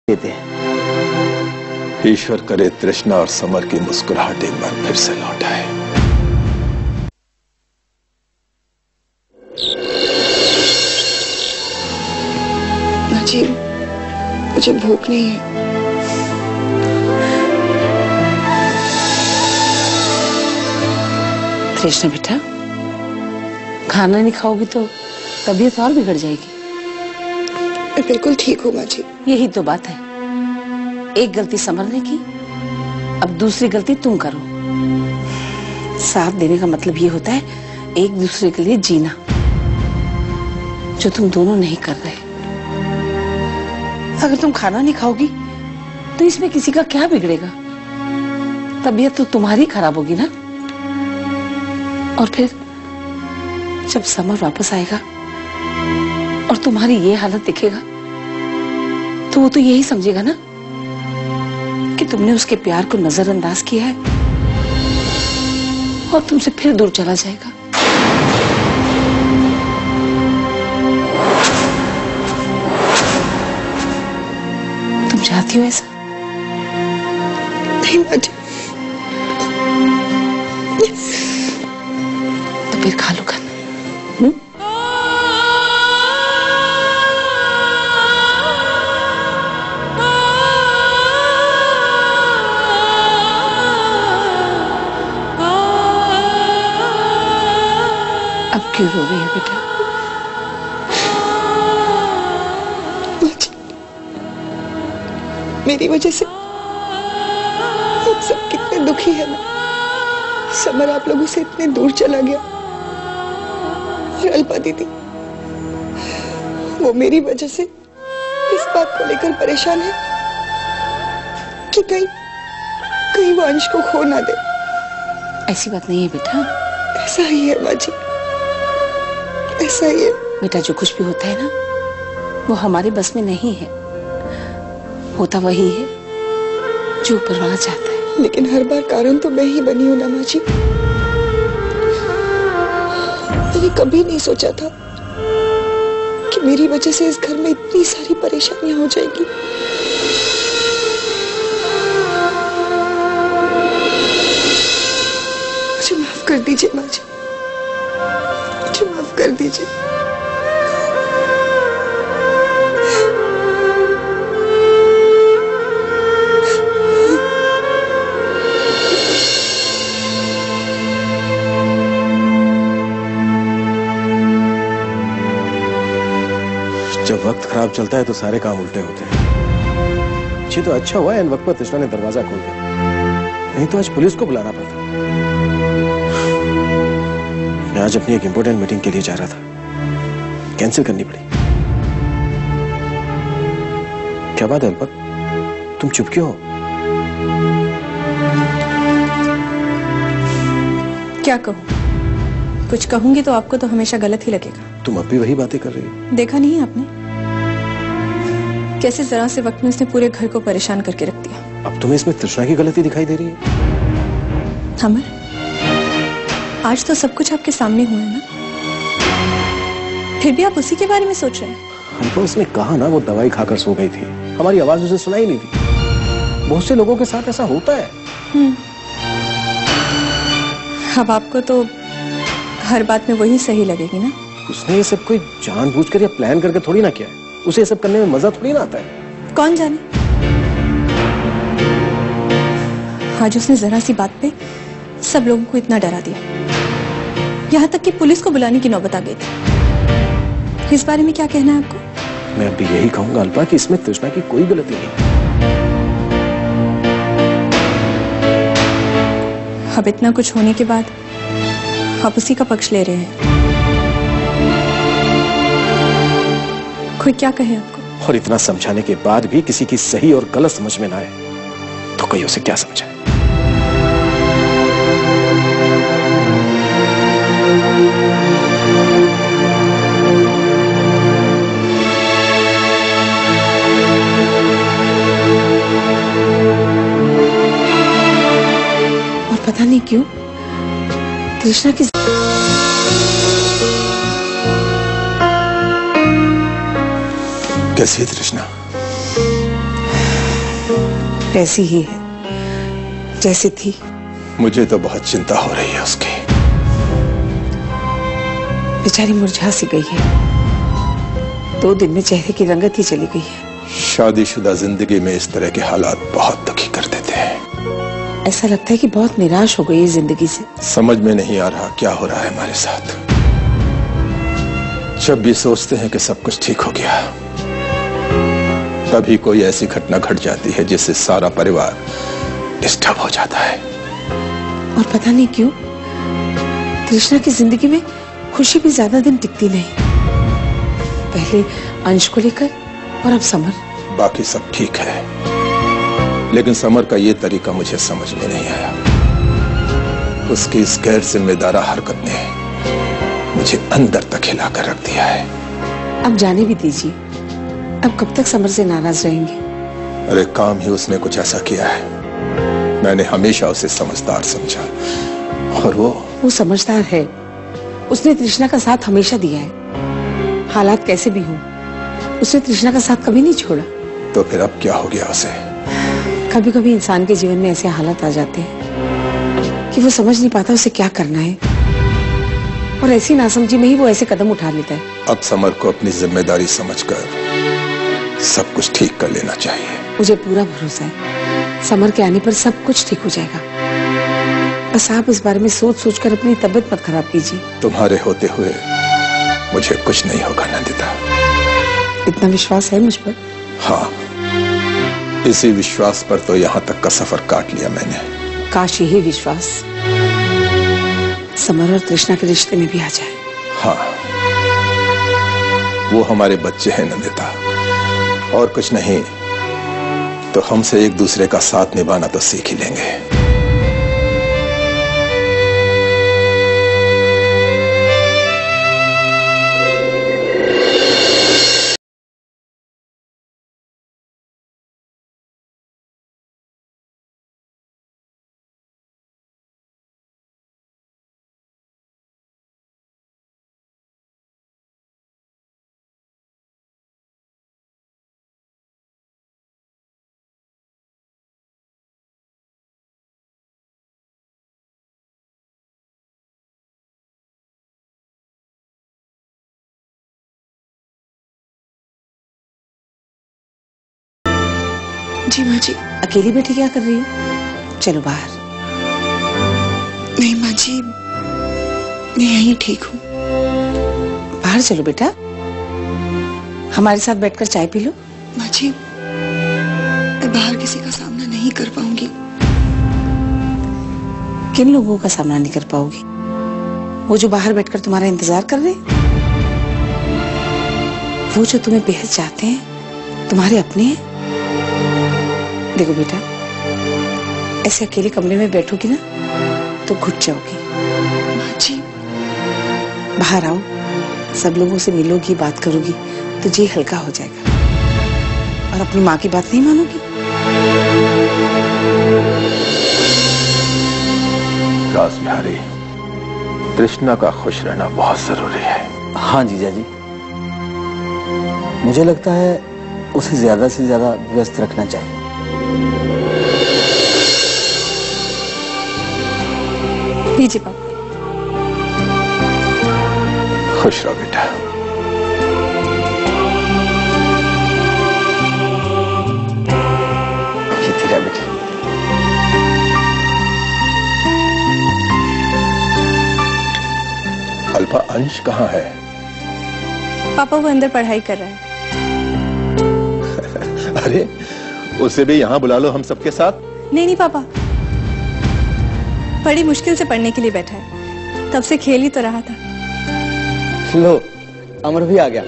देते हैं। ईश्वर करे तृष्णा और समर की मुस्कुराहट एक बार फिर से लौट आए। जी, मुझे भूख नहीं है। तृष्णा बेटा, खाना नहीं खाओगी तो तबीयत और बिगड़ जाएगी। मैं बिल्कुल ठीक हूँ माँ जी। यही तो बात है, एक गलती समर ने की, अब दूसरी गलती तुम करो। साथ देने का मतलब ये होता है एक दूसरे के लिए जीना, जो तुम दोनों नहीं कर रहे। अगर तुम खाना नहीं खाओगी तो इसमें किसी का क्या बिगड़ेगा? तबीयत तो तुम्हारी खराब होगी ना। और फिर जब समर वापस आएगा और तुम्हारी ये हालत दिखेगा तो वो तो यही समझेगा ना कि तुमने उसके प्यार को नजरअंदाज किया है और तुमसे फिर दूर चला जाएगा। तुम चाहती हो ऐसा? नहीं माँ जी। तो फिर खा लो खाना। अब क्यों रो रही है बेटा? मेरी वजह से आप सब कितने दुखी है ना। समर आप लोगों से इतने दूर चला गया और अल्पा दीदी, वो मेरी वजह से इस बात को लेकर परेशान है कि कहीं वो अंश को खो ना दे। ऐसी बात नहीं है बेटा। ऐसा ही है माँ जी, ऐसा ही है। बेटा, जो कुछ भी होता है ना वो हमारे बस में नहीं है, होता वही है जो ऊपर वाला चाहता है। लेकिन हर बार कारण तो मैं ही बनी हूं ना माँ जी। मैंने कभी नहीं सोचा था कि मेरी वजह से इस घर में इतनी सारी परेशानियां हो जाएगी। मुझे माफ कर दीजिए माँ जी, मुझे माफ कर दीजिए। जब वक्त खराब चलता है तो सारे काम उल्टे होते हैं। ये तो अच्छा हुआ इन वक्त पर तृष्णा ने दरवाजा खोल दिया, नहीं तो आज पुलिस को बुलाना पड़ता। मैं आज अपनी एक इंपॉर्टेंट मीटिंग के लिए जा रहा था, कैंसिल करनी पड़ी। क्या बात है अल्पा, तुम चुप क्यों हो? क्या कहूं? कुछ कहूंगी तो आपको तो हमेशा गलत ही लगेगा। तुम अब भी वही बातें कर रही हो। देखा नहीं है आपने कैसे जरा से वक्त में उसने पूरे घर को परेशान करके रख दिया। अब तुम्हें इसमें तृष्णा की गलती दिखाई दे रही है? अमर, आज तो सब कुछ आपके सामने हुआ है ना, फिर भी आप उसी के बारे में सोच रहे हैं। हमको उसने कहा ना वो दवाई खाकर सो गई थी, हमारी आवाज उसे सुनाई नहीं थी। बहुत से लोगों के साथ ऐसा होता है। अब आपको तो हर बात में वही सही लगेगी ना। उसने ये सब कोई जानबूझकर या प्लान करके थोड़ी ना किया है। उसे ये सब करने में मजा थोड़ी ना आता है। कौन जाने, आज उसने जरा सी बात पे सब लोगों को इतना डरा दिया, यहाँ तक कि पुलिस को बुलाने की नौबत आ गई थी। इस बारे में क्या कहना है आपको? मैं अभी यही कहूंगा अल्पा कि इसमें तृष्णा की कोई गलती नहीं। अब इतना कुछ होने के बाद आप उसी का पक्ष ले रहे हैं। कोई क्या कहे आपको? और इतना समझाने के बाद भी किसी की सही और गलत समझ में ना आए तो कोई उसे क्या समझाए? और पता नहीं क्यों तृष्णा की कैसी है तृष्णा? वैसी ही है जैसी थी। मुझे तो बहुत चिंता हो रही है उसकी। बेचारी मुरझा सी गई है, 2 दिन में चेहरे की रंगत ही चली गई है। शादीशुदा जिंदगी में इस तरह के हालात बहुत दुखी कर देते हैं। ऐसा लगता है कि बहुत निराश हो गई है जिंदगी से। समझ में नहीं आ रहा क्या हो रहा है हमारे साथ। जब भी सोचते हैं कि सब कुछ ठीक हो गया, तभी कोई ऐसी घटना घट जाती है जिससे सारा परिवार डिस्टर्ब हो जाता है। और पता नहीं क्यों कृष्णा की जिंदगी में खुशी भी ज्यादा दिन टिकती नहीं। पहले अंश को लेकर और अब समर। बाकी सब ठीक है, लेकिन समर का ये तरीका मुझे समझ में नहीं आया। उसकी इस गैर जिम्मेदार हरकत ने मुझे अंदर तक हिला कर रख दिया है। अब जाने भी दीजिए, अब कब तक समर से नाराज रहेंगे? अरे काम ही उसने कुछ ऐसा किया है। मैंने हमेशा उसे समझदार समझा, और वो समझदार है। उसने तृष्णा का साथ हमेशा दिया है। हालात कैसे भी हों, उसने तृष्णा का साथ कभी नहीं छोड़ा। तो फिर अब क्या हो गया उसे? कभी कभी इंसान के जीवन में ऐसे हालात आ जाते हैं कि वो समझ नहीं पाता उसे क्या करना है, और ऐसी नासमझी में ही वो ऐसे कदम उठा लेता है। अब समर को अपनी जिम्मेदारी समझकर सब कुछ ठीक कर लेना चाहिए। मुझे पूरा भरोसा है समर के आने पर सब कुछ ठीक हो जाएगा। बस आप इस बारे में सोच सोच कर अपनी तबीयत मत खराब कीजिए। तुम्हारे होते हुए मुझे कुछ नहीं होगा नंदिता। इतना विश्वास है मुझ पर? हाँ, इसी विश्वास पर तो यहाँ तक का सफर काट लिया मैंने। काश यही विश्वास समर और तृष्णा के रिश्ते में भी आ जाए। हाँ, वो हमारे बच्चे हैं नंदिता, और कुछ नहीं तो हमसे एक दूसरे का साथ निभाना तो सीख ही लेंगे। जी माँ जी। अकेली बैठी क्या कर रही हो? चलो बाहर। नहीं माँ जी, मैं यहीं ठीक हूँ। बाहर चलो बेटा, हमारे साथ बैठकर चाय पी लो। माँ जी, मैं बाहर किसी का सामना नहीं कर पाऊंगी। किन लोगों का सामना नहीं कर पाओगी? वो जो बाहर बैठकर तुम्हारा इंतजार कर रहे हैं, वो जो तुम्हें बेहद चाहते हैं, तुम्हारे अपने हैं। देखो बेटा, ऐसे अकेले कमरे में बैठोगी ना तो घुट जाओगी। माँ जी, बाहर आओ, सब लोगों से मिलोगी, बात करोगी तो जी हल्का हो जाएगा। और अपनी माँ की बात नहीं मानोगी? राज बिहारी, तृष्णा का खुश रहना बहुत जरूरी है। हाँ जीजा जी, मुझे लगता है उसे ज्यादा से ज्यादा व्यस्त रखना चाहिए। लीजिए पापा। खुश रहो बेटा। तेरा बेटा। अल्पा, अंश कहाँ है? पापा वो अंदर पढ़ाई कर रहा है। अरे उसे भी यहाँ बुला लो हम सबके साथ। नहीं नहीं पापा, बड़ी मुश्किल से पढ़ने के लिए बैठा है, तब से खेल ही तो रहा था। लो, अमर भी आ गया।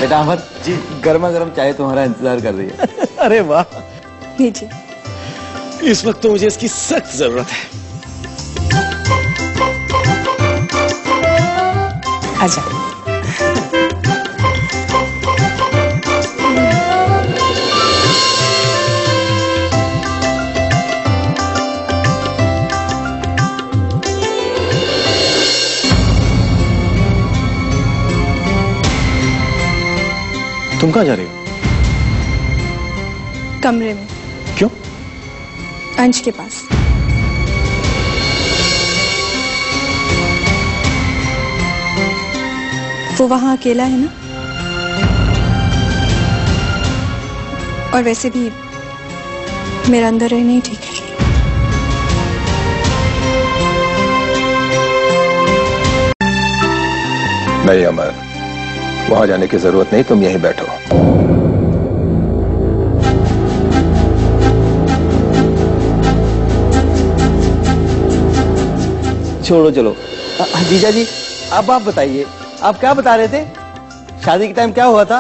बेटा अमर जी, गर्मा गर्म चाय तुम्हारा इंतजार कर रही है। अरे वाह, लीजिए। इस वक्त तो मुझे इसकी सख्त जरूरत है। आजा। तुम कहाँ जा रही हो? कमरे में। क्यों? अंश के पास। वो वहां अकेला है ना, और वैसे भी मेरा अंदर रहना ही ठीक है। नहीं अमर, वहां जाने की जरूरत नहीं, तुम यहीं बैठो। छोड़ो चलो। जीजा जी, अब आप बताइए, आप क्या बता रहे थे? शादी के टाइम क्या हुआ था?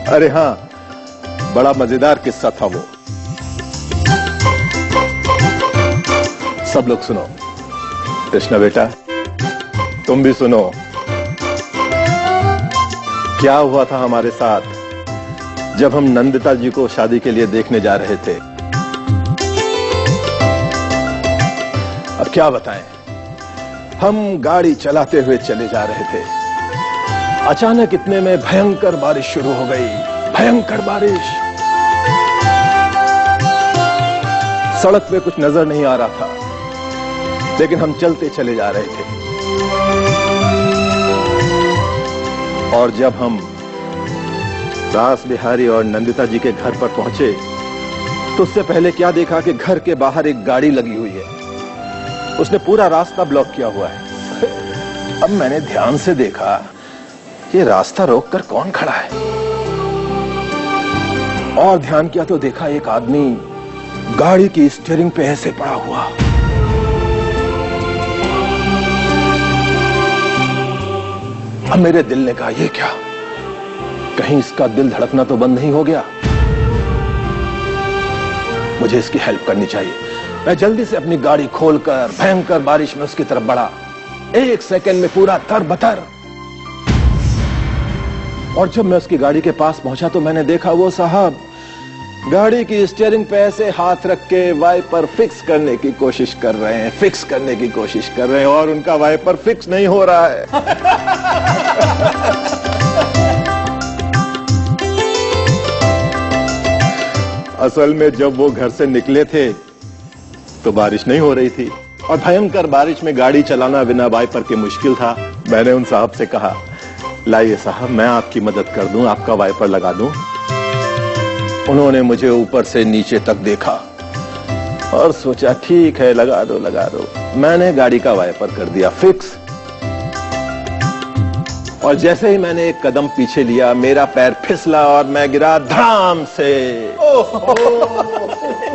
अरे हाँ, बड़ा मजेदार किस्सा था वो। सब लोग सुनो। कृष्णा बेटा, तुम भी सुनो। क्या हुआ था हमारे साथ जब हम नंदिता जी को शादी के लिए देखने जा रहे थे। अब क्या बताएं, हम गाड़ी चलाते हुए चले जा रहे थे। अचानक इतने में भयंकर बारिश शुरू हो गई, भयंकर बारिश। सड़क पे कुछ नजर नहीं आ रहा था, लेकिन हम चलते चले जा रहे थे। और जब हम रास बिहारी और नंदिता जी के घर पर पहुंचे तो उससे पहले क्या देखा कि घर के बाहर एक गाड़ी लगी हुई है। उसने पूरा रास्ता ब्लॉक किया हुआ है। अब मैंने ध्यान से देखा, ये रास्ता रोककर कौन खड़ा है। और ध्यान किया तो देखा एक आदमी गाड़ी की स्टीयरिंग पे ऐसे पड़ा हुआ। अब मेरे दिल ने कहा, ये क्या, कहीं इसका दिल धड़कना तो बंद नहीं हो गया। मुझे इसकी हेल्प करनी चाहिए। मैं जल्दी से अपनी गाड़ी खोलकर भयंकर बारिश में उसकी तरफ बढ़ा। 1 सेकंड में पूरा तरबतर। और जब मैं उसकी गाड़ी के पास पहुंचा तो मैंने देखा वो साहब गाड़ी की स्टीयरिंग पे ऐसे हाथ रख के वाइपर फिक्स करने की कोशिश कर रहे हैं, फिक्स करने की कोशिश कर रहे हैं, और उनका वाइपर फिक्स नहीं हो रहा है। असल में जब वो घर से निकले थे तो बारिश नहीं हो रही थी, और भयंकर बारिश में गाड़ी चलाना बिना वाइपर के मुश्किल था। मैंने उन साहब से कहा, लाइए साहब, मैं आपकी मदद कर दूं, आपका वाइपर लगा दूं। उन्होंने मुझे ऊपर से नीचे तक देखा और सोचा, ठीक है, लगा दो लगा दो। मैंने गाड़ी का वाइपर कर दिया फिक्स। और जैसे ही मैंने एक कदम पीछे लिया, मेरा पैर फिसला और मैं गिरा धड़ाम से।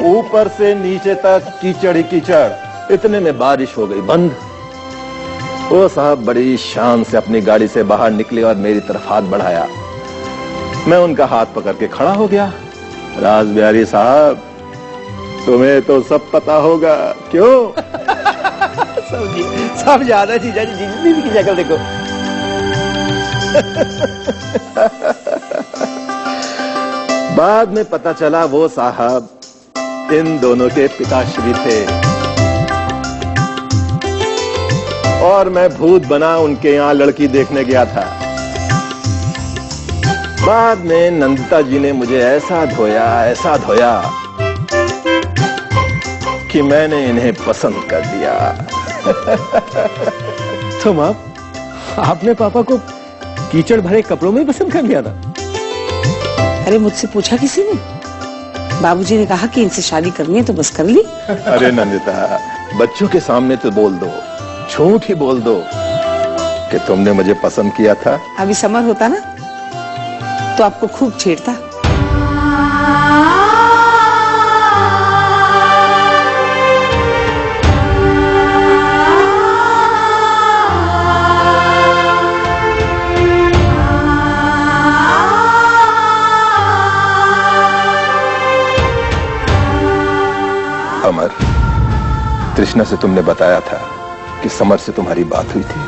ऊपर से नीचे तक कीचड़ ही कीचड़। इतने में बारिश हो गई बंद। वो साहब बड़ी शान से अपनी गाड़ी से बाहर निकले और मेरी तरफ हाथ बढ़ाया। मैं उनका हाथ पकड़ के खड़ा हो गया। रास बिहारी साहब, तुम्हें तो सब पता होगा, क्यों? सब याद है जीजा जी, जीजी की शक्ल देखो। बाद में पता चला वो साहब इन दोनों के पिताश्री थे, और मैं भूत बना उनके यहां लड़की देखने गया था। बाद में नंदिता जी ने मुझे ऐसा धोया कि मैंने इन्हें पसंद कर दिया। तुम आपने पापा को कीचड़ भरे कपड़ों में ही पसंद कर लिया था? अरे मुझसे पूछा किसी ने? बाबूजी ने कहा कि इनसे शादी करनी है तो बस कर ली। अरे नंदिता, बच्चों के सामने तो बोल दो, झूठ ही बोल दो कि तुमने मुझे पसंद किया था। अभी समर होता ना तो आपको खूब छेड़ता। अमर, तृष्णा से तुमने बताया था कि समर से तुम्हारी बात हुई थी।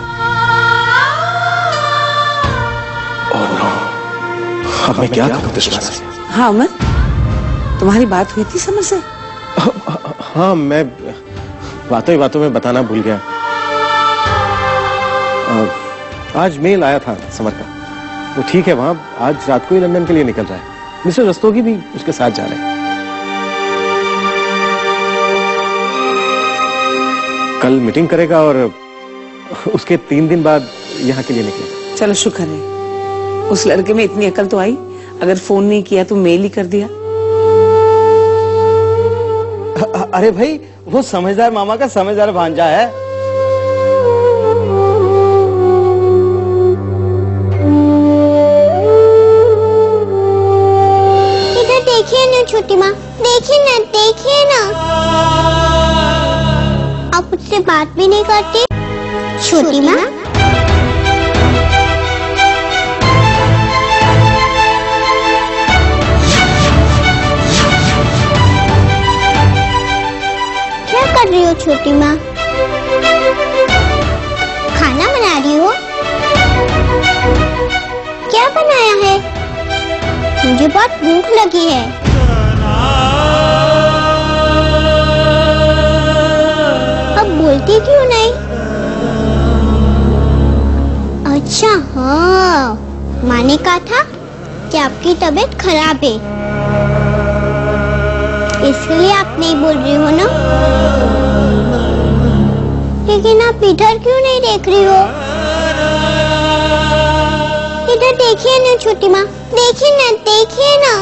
और नो, अब मैं क्या करूं तृष्णा से? हाँ अमर, तुम्हारी बात हुई थी समर से? हाँ, मैं बातों ही बातों में बताना भूल गया। आज मेल आया था समर का। वो ठीक है, वहां आज रात को ही लंदन के लिए निकल रहा है। मिस्टर रस्तोगी भी उसके साथ जा रहे हैं। कल मीटिंग करेगा और उसके 3 दिन बाद यहाँ के लिए निकलेगा। चलो शुक्र है, उस लड़के में इतनी अकल तो आई, अगर फोन नहीं किया तो मेल ही कर दिया। अरे भाई, वो समझदार मामा का समझदार भांजा है। इधर देखिए ना छोटी माँ, देखिए ना। आप मुझसे बात भी नहीं करती छोटी माँ। क्या कर रही हो छोटी माँ? खाना बना रही हो? क्या बनाया है? मुझे बहुत भूख लगी है। अब बोलती क्यों नहीं? अच्छा हाँ, माँ ने कहा था कि आपकी तबीयत खराब है, इसलिए आप नहीं बोल रही हो ना। लेकिन आप इधर क्यों नहीं देख रही हो? इधर देखिए ना छोटी माँ, देखिए ना।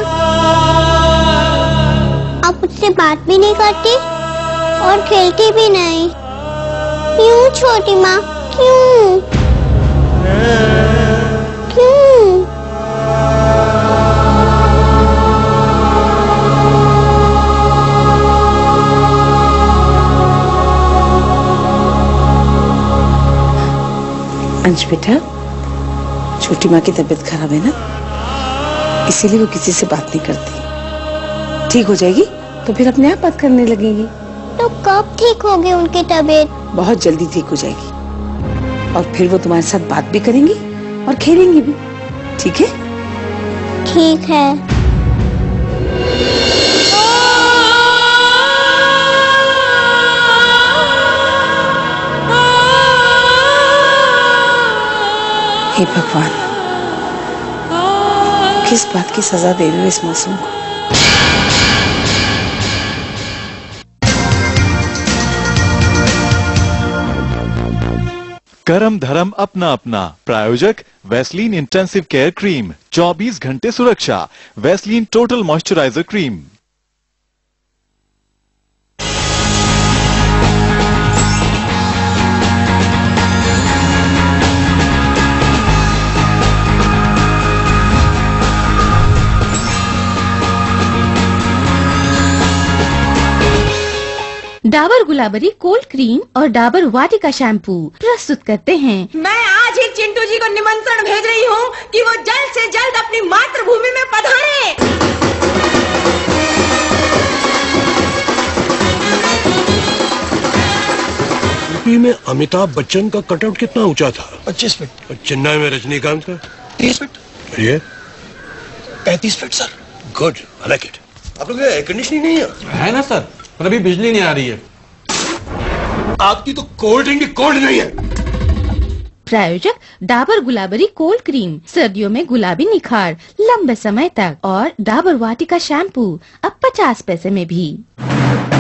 आप मुझसे बात भी नहीं करती और खेलती भी नहीं। क्यों छोटी माँ, क्यों? अंश बेटा, छोटी माँ की तबीयत खराब है ना, इसीलिए वो किसी से बात नहीं करती। ठीक हो जाएगी तो फिर अपने आप बात करने लगेगी। तो कब ठीक होगी उनकी तबीयत? बहुत जल्दी ठीक हो जाएगी, और फिर वो तुम्हारे साथ बात भी करेंगी और खेलेंगी भी। ठीक है? ठीक है। हे भगवान, किस बात की सजा दे रहे हो इस मासूम को? करम धर्म अपना अपना। प्रायोजक वैसलीन इंटेंसिव केयर क्रीम, 24 घंटे सुरक्षा। Vaseline total moisturiser cream. Dabur Gulabari cold cream और डाबर वाटिका शैम्पू प्रस्तुत करते हैं। मैं आज ही चिंटू जी को निमंत्रण भेज रही हूँ कि वो जल्द से जल्द अपनी मातृभूमि में पधारें। यूपी में अमिताभ बच्चन का कटआउट कितना ऊंचा था? 25 फीट। और चेन्नई में रजनीकांत का 30 फीट। ये 35 feet sir. Good, I like it. आप लोग एयर कंडीशनिंग नहीं है ना सर, पर अभी बिजली नहीं आ रही है। आपकी तो कोल्ड ड्रिंक कोल्ड नहीं है। प्रायोजक डाबर गुलाबरी कोल्ड क्रीम, सर्दियों में गुलाबी निखार लंबे समय तक, और डाबर वाटिका शैम्पू अब 50 पैसे में भी।